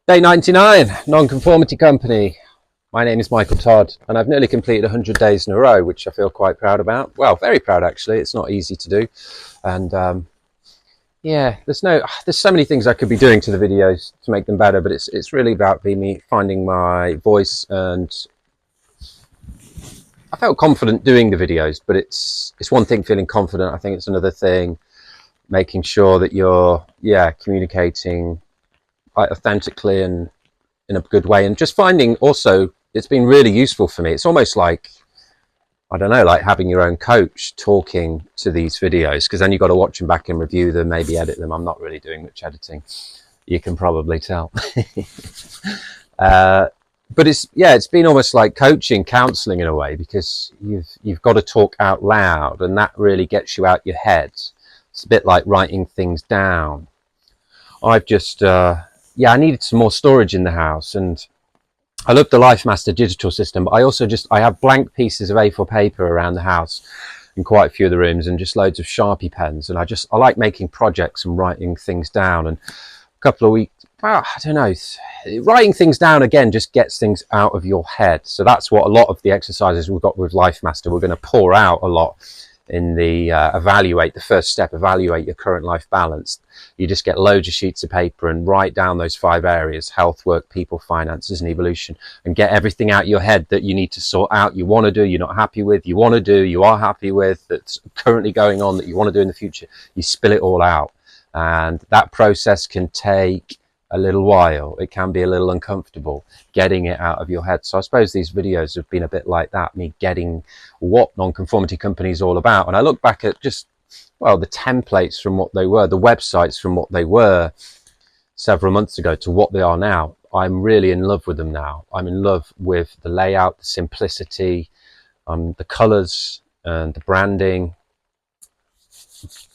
Day 99, nonconformity company. My name is Michael Todd, and I've nearly completed 100 days in a row, which I feel quite proud about. Well, very proud actually. It's not easy to do, and yeah, there's so many things I could be doing to the videos to make them better, but it's really about me finding my voice, and I felt confident doing the videos. But it's one thing feeling confident. I think it's another thing making sure that you're communicating quite authentically and in a good way, and just finding also it's been really useful for me. It's almost like, I don't know, like having your own coach talking to these videos, because then you've got to watch them back and review them, maybe edit them. I'm not really doing much editing, you can probably tell. But it's been almost like coaching, counseling in a way, because you've got to talk out loud, and that really gets you out your head. It's a bit like writing things down. I've just I needed some more storage in the house, and I love the LIFEMASTER digital system, but I have blank pieces of A4 paper around the house in quite a few of the rooms, and just loads of Sharpie pens, and I like making projects and writing things down. And a couple of weeks, I don't know, writing things down again just gets things out of your head. So that's what a lot of the exercises we've got with LIFEMASTER, we're going to pour out a lot in the the first step, evaluate your current life balance. You just get loads of sheets of paper and write down those 5 areas: health, work, people, finances, and evolution, and get everything out of your head that you need to sort out, you want to do, you're not happy with, you are happy with, that's currently going on, that you want to do in the future. You spill it all out, and that process can take a little while. It can be a little uncomfortable getting it out of your head. So I suppose these videos have been a bit like that, me getting what nonconformity company is all about. And I look back at just, well, the templates from what they were, the websites from what they were several months ago to what they are now. I'm really in love with them now. I'm in love with the layout, the simplicity, the colors and the branding,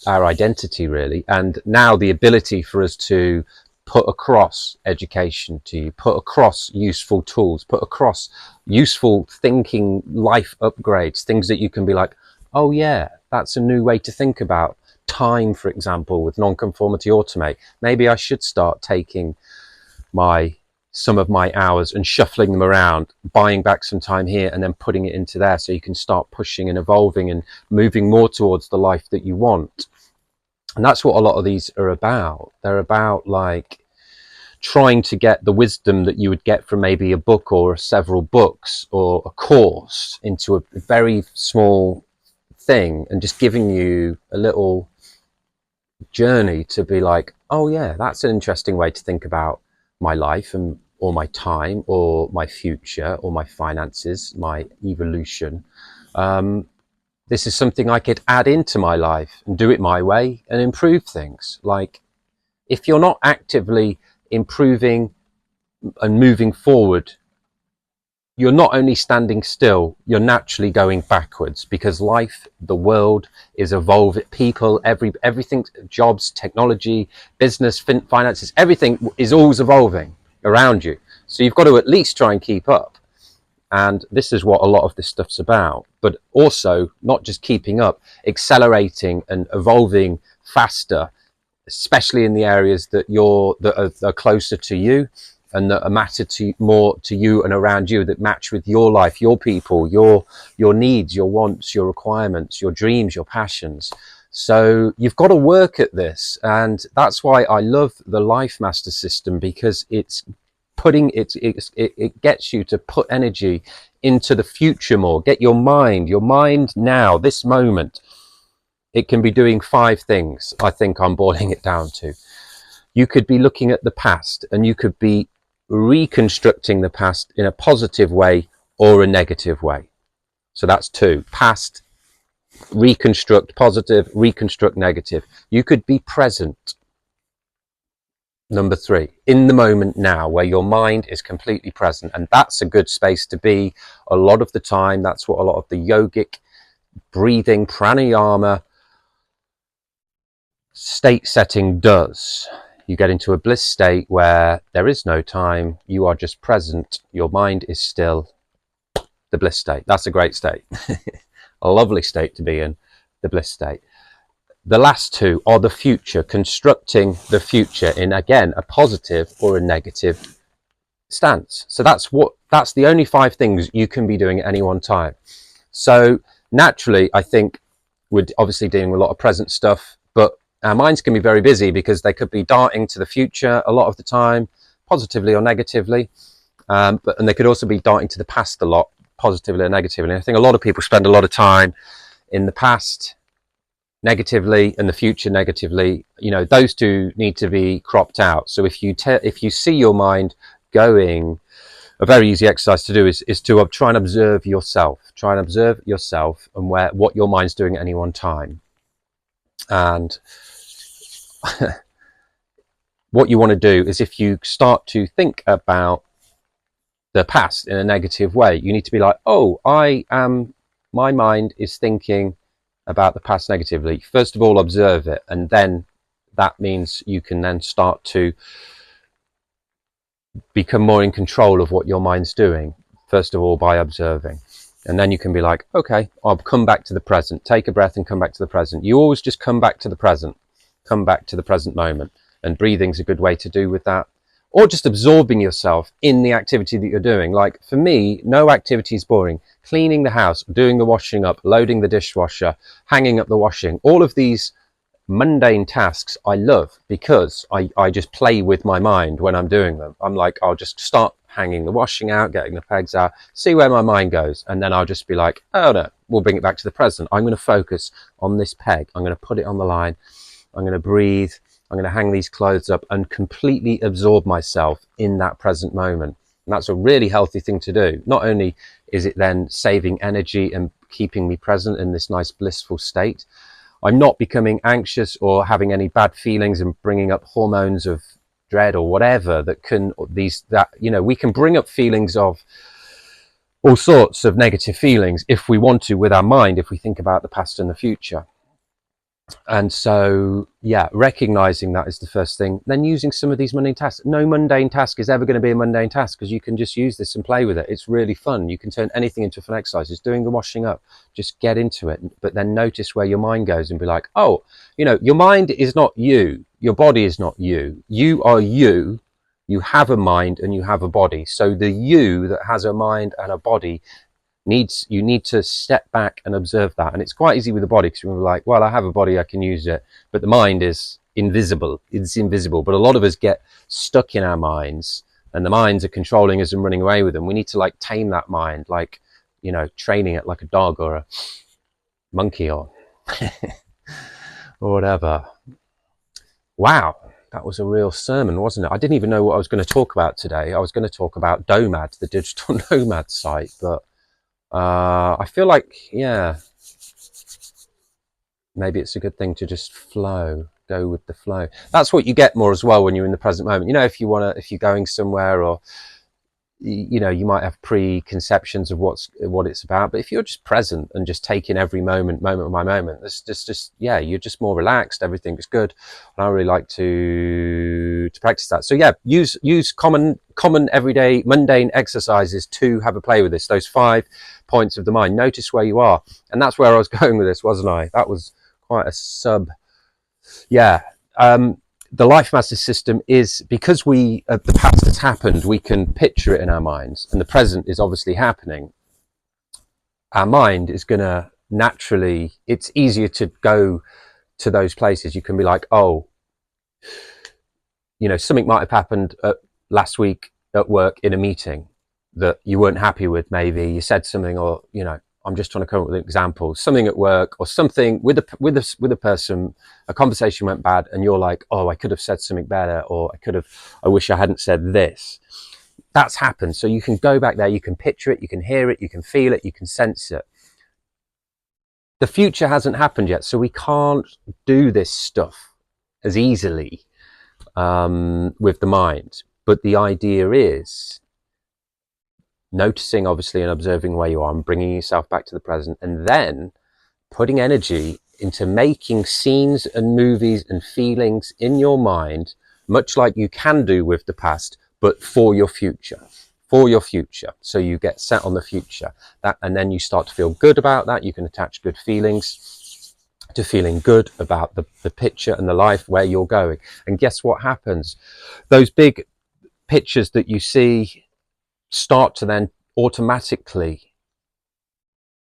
our identity really, and now the ability for us to put across education to you, put across useful tools, put across useful thinking, life upgrades, things that you can be like, oh yeah, that's a new way to think about time, for example, with nonconformity automate. Maybe I should start taking some of my hours and shuffling them around, buying back some time here and then putting it into there, so you can start pushing and evolving and moving more towards the life that you want. And that's what a lot of these are about. They're about like trying to get the wisdom that you would get from maybe a book or several books or a course into a very small thing, and just giving you a little journey to be like, oh yeah, that's an interesting way to think about my life and or my time or my future or my finances, my evolution. This is something I could add into my life and do it my way and improve things. Like, if you're not actively improving and moving forward, you're not only standing still, you're naturally going backwards, because life, the world is evolving. People, everything, jobs, technology, business, finances, everything is always evolving around you. So you've got to at least try and keep up. And this is what a lot of this stuff's about. But also not just keeping up, accelerating and evolving faster, especially in the areas that are closer to you and that matter more to you and around you, that match with your life, your people, your needs, your wants, your requirements, your dreams, your passions. So you've got to work at this, and that's why I love the LIFEMASTER system, because it gets you to put energy into the future more. Get your mind now, this moment. It can be doing 5 things. I think I'm boiling it down to. You could be looking at the past, and you could be reconstructing the past in a positive way or a negative way. So that's 2. Past, reconstruct positive, reconstruct negative. You could be present. Number 3, in the moment now, where your mind is completely present. And that's a good space to be a lot of the time. That's what a lot of the yogic breathing, pranayama, state setting does. You get into a bliss state where there is no time, you are just present, your mind is still. The bliss state, that's a great state. A lovely state to be in, the bliss state. The last 2 are the future, constructing the future in, again, a positive or a negative stance. So that's the only 5 things you can be doing at any one time. So naturally, I think we're obviously dealing with a lot of present stuff, but our minds can be very busy because they could be darting to the future a lot of the time, positively or negatively. And they could also be darting to the past a lot, positively or negatively. And I think a lot of people spend a lot of time in the past negatively and the future negatively. Those two need to be cropped out. So if you see your mind going, a very easy exercise to do is to try and observe yourself. Try and observe yourself and what your mind's doing at any one time. And what you want to do is, if you start to think about the past in a negative way, you need to be like, oh, my mind is thinking about the past negatively. First of all, observe it, and then that means you can then start to become more in control of what your mind's doing, first of all by observing. And then you can be like, okay, I'll come back to the present. Take a breath and come back to the present. You always just come back to the present. Come back to the present moment. And breathing's a good way to do with that. Or just absorbing yourself in the activity that you're doing. Like for me, no activity is boring. Cleaning the house, doing the washing up, loading the dishwasher, hanging up the washing, all of these mundane tasks I love, because I just play with my mind when I'm doing them. I'm like, I'll just start hanging the washing out, getting the pegs out, see where my mind goes, and then I'll just be like, oh no, we'll bring it back to the present. I'm going to focus on this peg. I'm going to put it on the line. I'm going to breathe. I'm going to hang these clothes up and completely absorb myself in that present moment. And that's a really healthy thing to do. Not only is it then saving energy and keeping me present in this nice blissful state, I'm not becoming anxious or having any bad feelings and bringing up hormones of dread or whatever we can bring up feelings of all sorts of negative feelings if we want to with our mind, if we think about the past and the future. And so, yeah, recognizing that is the first thing. Then using some of these mundane tasks. No mundane task is ever going to be a mundane task, because you can just use this and play with it. It's really fun. You can turn anything into a fun exercise. It's doing the washing up. Just get into it. But then notice where your mind goes and be like, oh, your mind is not you. Your body is not you. You are you. You have a mind and you have a body. So the you that has a mind and a body you need to step back and observe that. And it's quite easy with the body, because we're like, well, I have a body, I can use it, but the mind is invisible. It's invisible. But a lot of us get stuck in our minds, and the minds are controlling us and running away with them. We need to tame that mind, training it like a dog or a monkey or whatever. Wow, that was a real sermon, wasn't it? I didn't even know what I was going to talk about today. I was going to talk about Nomad, the digital nomad site, but I feel like, yeah, maybe it's a good thing to just go with the flow. That's what you get more as well when you're in the present moment. If you're going somewhere, or you might have preconceptions of what it's about, but if you're just present and just taking every moment by moment, it's just you're just more relaxed. Everything's good, and I really like to practice that. So yeah, use common everyday mundane exercises to have a play with this. Those 5 points of the mind. Notice where you are, and that's where I was going with this, wasn't I? That was quite a sub. Yeah. The LIFEMASTER system is, because the past has happened, we can picture it in our minds, and the present is obviously happening. Our mind is going to naturally, it's easier to go to those places. You can be like, oh, something might have happened last week at work in a meeting that you weren't happy with. Maybe you said something, or I'm just trying to come up with an example. Something at work, or something with a person, a conversation went bad, and you're like, oh, I could have said something better, or I wish I hadn't said this. That's happened. So you can go back there, you can picture it, you can hear it, you can feel it, you can sense it. The future hasn't happened yet, so we can't do this stuff as easily with the mind. But the idea is noticing, obviously, and observing where you are and bringing yourself back to the present, and then putting energy into making scenes and movies and feelings in your mind, much like you can do with the past, but for your future. So you get set on the future, and then you start to feel good about that. You can attach good feelings to feeling good about the picture and the life where you're going. And guess what happens? Those big pictures that you see start to then automatically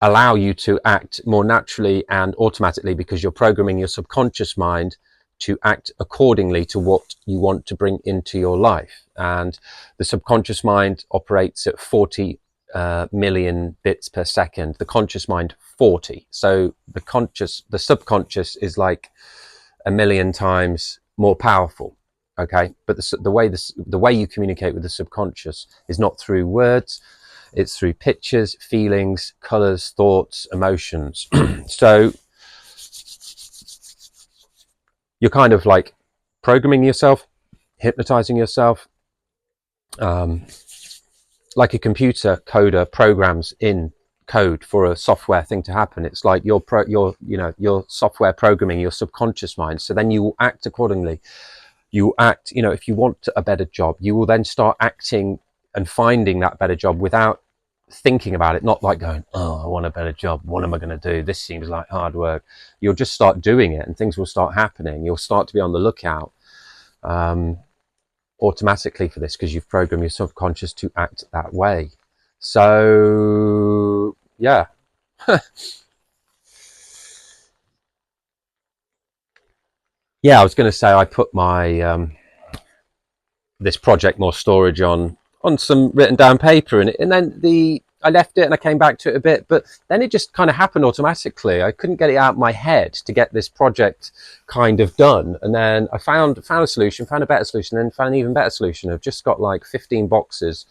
allow you to act more naturally and automatically, because you're programming your subconscious mind to act accordingly to what you want to bring into your life. And the subconscious mind operates at 40 million bits per second, the conscious mind 40. So the subconscious is like a million times more powerful. Okay, but the way you communicate with the subconscious is not through words, it's through pictures, feelings, colors, thoughts, emotions. So you're kind of like programming yourself, hypnotizing yourself, like a computer coder programs in code for a software thing to happen. It's like you're software programming your subconscious mind. So then you will act accordingly. You act, if you want a better job, you will then start acting and finding that better job without thinking about it, not like going, oh, I want a better job, what am I going to do, this seems like hard work. You'll just start doing it and things will start happening. You'll start to be on the lookout automatically for this, because you've programmed your subconscious to act that way. So yeah. Yeah, I was going to say I put my this project more storage on some written down paper, and then I left it and I came back to it a bit, but then it just kind of happened automatically. I couldn't get it out of my head to get this project kind of done. And then I found a solution, found a better solution, and then found an even better solution. I've just got like 15 boxes.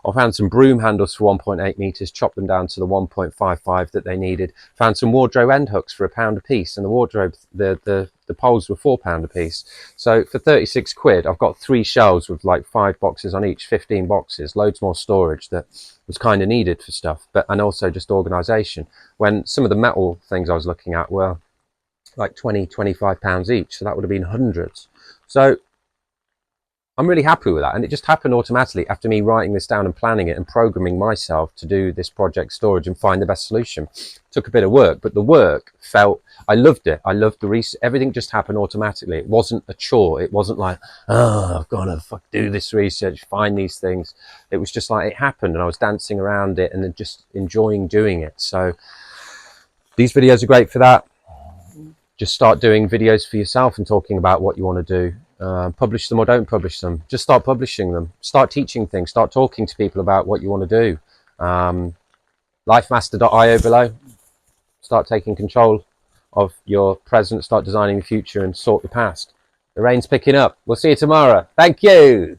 I found some broom handles for 1.8 meters, chopped them down to the 1.55 that they needed. Found some wardrobe end hooks for £1 a piece, and the wardrobe, the poles were £4 a piece. So for 36 quid, I've got 3 shelves with like 5 boxes on each, 15 boxes, loads more storage that was kind of needed for stuff, and also just organization, when some of the metal things I was looking at were like 20-25 pounds each, so that would have been hundreds. So I'm really happy with that, and it just happened automatically after me writing this down and planning it and programming myself to do this project storage and find the best solution. It took a bit of work, but the work felt, I loved it. I loved the research. Everything just happened automatically. It wasn't a chore. It wasn't like, oh, I've got to do this research, find these things. It was just like it happened, and I was dancing around it and then just enjoying doing it. So these videos are great for that. Just start doing videos for yourself and talking about what you want to do. Publish them or don't publish them. Just start publishing them. Start teaching things. Start talking to people about what you want to do. LIFEMASTER.io below. Start taking control of your present. Start designing the future and sort the past. The rain's picking up. We'll see you tomorrow. Thank you.